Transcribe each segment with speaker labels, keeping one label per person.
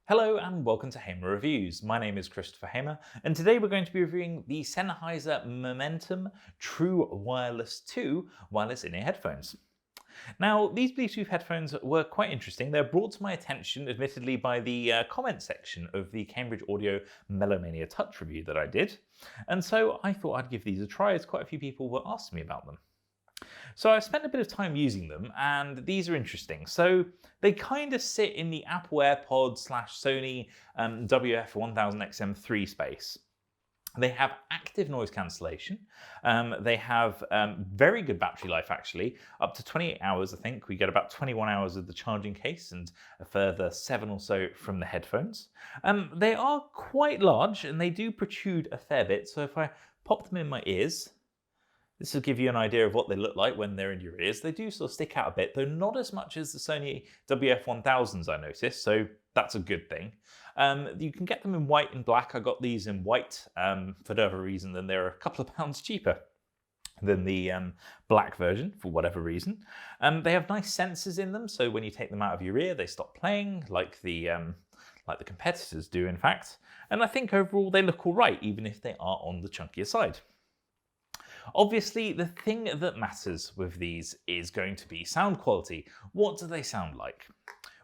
Speaker 1: Hello and welcome to Hamer Reviews. My name is Christopher Hamer and today we're going to be reviewing the Sennheiser Momentum True Wireless 2 wireless in-ear headphones. Now, these Bluetooth headphones were quite interesting. They're brought to my attention, admittedly, by the comment section of the Cambridge Audio Melomania Touch review that I did. And so I thought I'd give these a try as quite a few people were asking me about them. So I've spent a bit of time using them and these are interesting. So they kind of sit in the Apple AirPods / Sony WF-1000XM3 space. They have active noise cancellation. They have very good battery life actually, up to 28 hours I think. We get about 21 hours of the charging case and a further 7 or so from the headphones. They are quite large and they do protrude a fair bit. So if I pop them in my ears, this will give you an idea of what they look like when they're in your ears. They do sort of stick out a bit, though not as much as the Sony WF-1000s I noticed, so that's a good thing. You can get them in white and black. I got these in white for whatever reason, and they're a couple of pounds cheaper than the black version for whatever reason. They have nice sensors in them, so when you take them out of your ear, they stop playing like the competitors do, in fact. And I think overall they look all right, even if they are on the chunkier side. Obviously, the thing that matters with these is going to be sound quality. What do they sound like?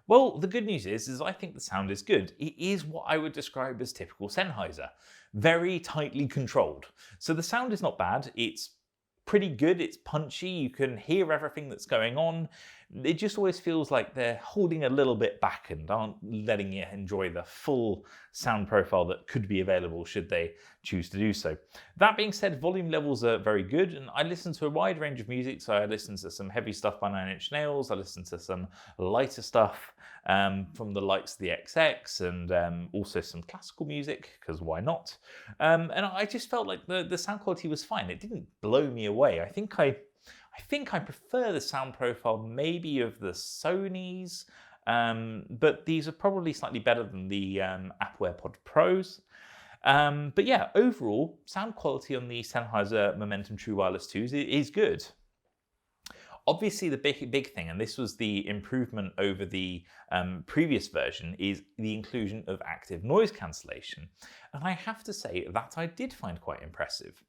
Speaker 1: Well, the good news is I think the sound is good. It is what I would describe as typical Sennheiser. Very tightly controlled. So the sound is not bad. It's pretty good. It's punchy. You can hear everything that's going on. It just always feels like they're holding a little bit back and aren't letting you enjoy the full sound profile that could be available should they choose to do so. That being said, volume levels are very good and I listen to a wide range of music. So I listen to some heavy stuff by Nine Inch Nails. I listen to some lighter stuff from the likes of the XX and also some classical music, because why not? And I just felt like the sound quality was fine. It didn't blow me away. I think I prefer the sound profile maybe of the Sonys, but these are probably slightly better than the Apple AirPod Pros. But yeah, overall, sound quality on the Sennheiser Momentum True Wireless 2s is good. Obviously, the big thing, and this was the improvement over the previous version, is the inclusion of active noise cancellation. And I have to say that I did find quite impressive.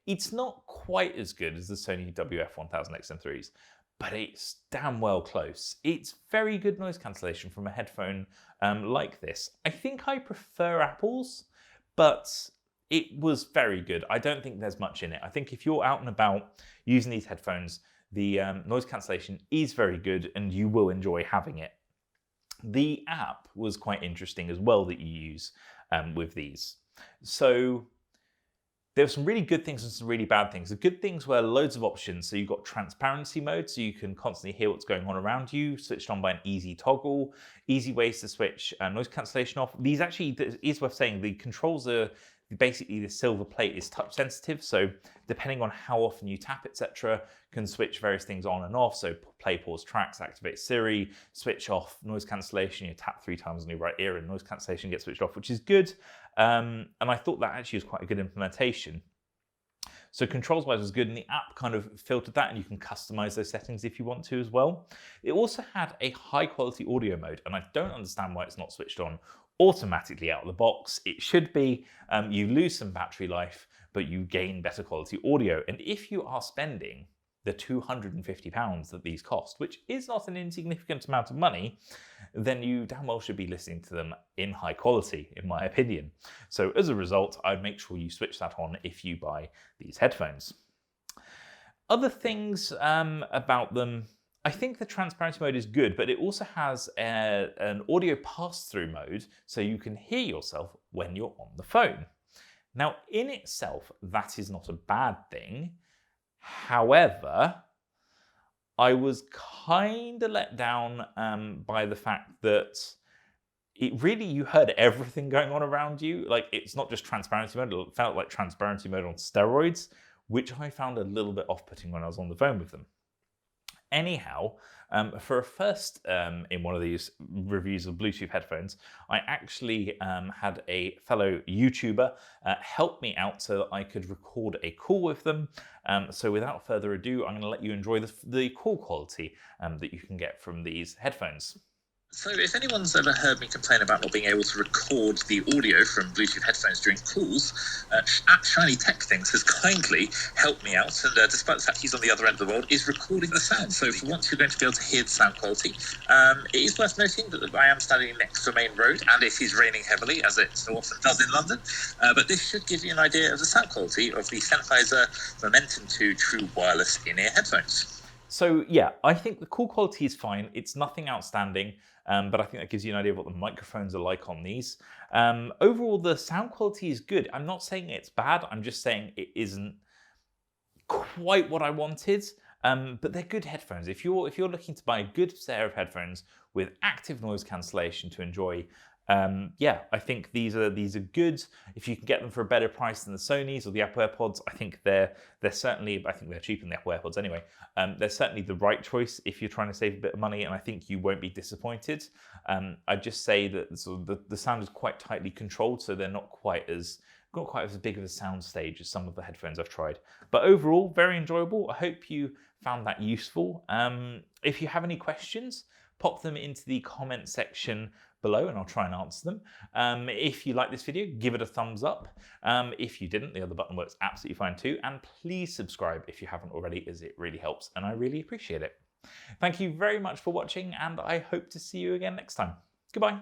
Speaker 1: It's not quite as good as the Sony WF-1000XM3s, but it's damn well close. It's very good noise cancellation from a headphone like this. I think I prefer Apple's, but it was very good. I don't think there's much in it. I think if you're out and about using these headphones, the noise cancellation is very good and you will enjoy having it. The app was quite interesting as well that you use with these. So there were some really good things and some really bad things. The good things were loads of options. So you've got transparency mode, so you can constantly hear what's going on around you, switched on by an easy toggle, easy ways to switch noise cancellation off. These actually, it is worth saying, the controls are basically the silver plate is touch sensitive. So depending on how often you tap, etc., can switch various things on and off. So play, pause tracks, activate Siri, switch off noise cancellation. You tap 3 times on your right ear and noise cancellation gets switched off, which is good. And I thought that actually was quite a good implementation. So controls-wise was good, and the app kind of filtered that, and you can customize those settings if you want to as well. It also had a high-quality audio mode, and I don't understand why it's not switched on automatically out of the box. It should be. You lose some battery life, but you gain better quality audio. And if you are spending the £250 that these cost, which is not an insignificant amount of money, then you damn well should be listening to them in high quality, in my opinion. So as a result, I'd make sure you switch that on if you buy these headphones. Other things about them, I think the transparency mode is good, but it also has an audio pass-through mode, so you can hear yourself when you're on the phone. Now, in itself, that is not a bad thing. However, I was kind of let down by the fact that you heard everything going on around you. Like, it's not just transparency mode, it felt like transparency mode on steroids, which I found a little bit off-putting when I was on the phone with them. Anyhow, for a first in one of these reviews of Bluetooth headphones, I actually had a fellow YouTuber help me out so that I could record a call with them. So without further ado, I'm going to let you enjoy the call quality that you can get from these headphones.
Speaker 2: So if anyone's ever heard me complain about not being able to record the audio from Bluetooth headphones during calls, at Shiny Tech Things has kindly helped me out, and despite the fact he's on the other end of the world, is recording the sound. So for once you're going to be able to hear the sound quality. It is worth noting that I am standing next to a main road, and it is raining heavily, as it so often does in London. But this should give you an idea of the sound quality of the Sennheiser Momentum True Wireless in-ear headphones.
Speaker 1: So yeah, I think the call quality is fine. It's nothing outstanding, but I think that gives you an idea of what the microphones are like on these. Overall, the sound quality is good. I'm not saying it's bad. I'm just saying it isn't quite what I wanted. But they're good headphones. If you're looking to buy a good pair of headphones with active noise cancellation to enjoy, yeah, I think these are good. If you can get them for a better price than the Sonys or the Apple AirPods, I think they're certainly, I think they're cheaper than the Apple AirPods anyway. They're certainly the right choice if you're trying to save a bit of money, and I think you won't be disappointed. I'd just say that sort of the sound is quite tightly controlled, so they're not quite as big of a sound stage as some of the headphones I've tried. But overall, very enjoyable. I hope you found that useful. If you have any questions, pop them into the comment section below and I'll try and answer them. If you like this video, give it a thumbs up. If you didn't, the other button works absolutely fine too. And please subscribe if you haven't already, as it really helps and I really appreciate it. Thank you very much for watching, and I hope to see you again next time. Goodbye.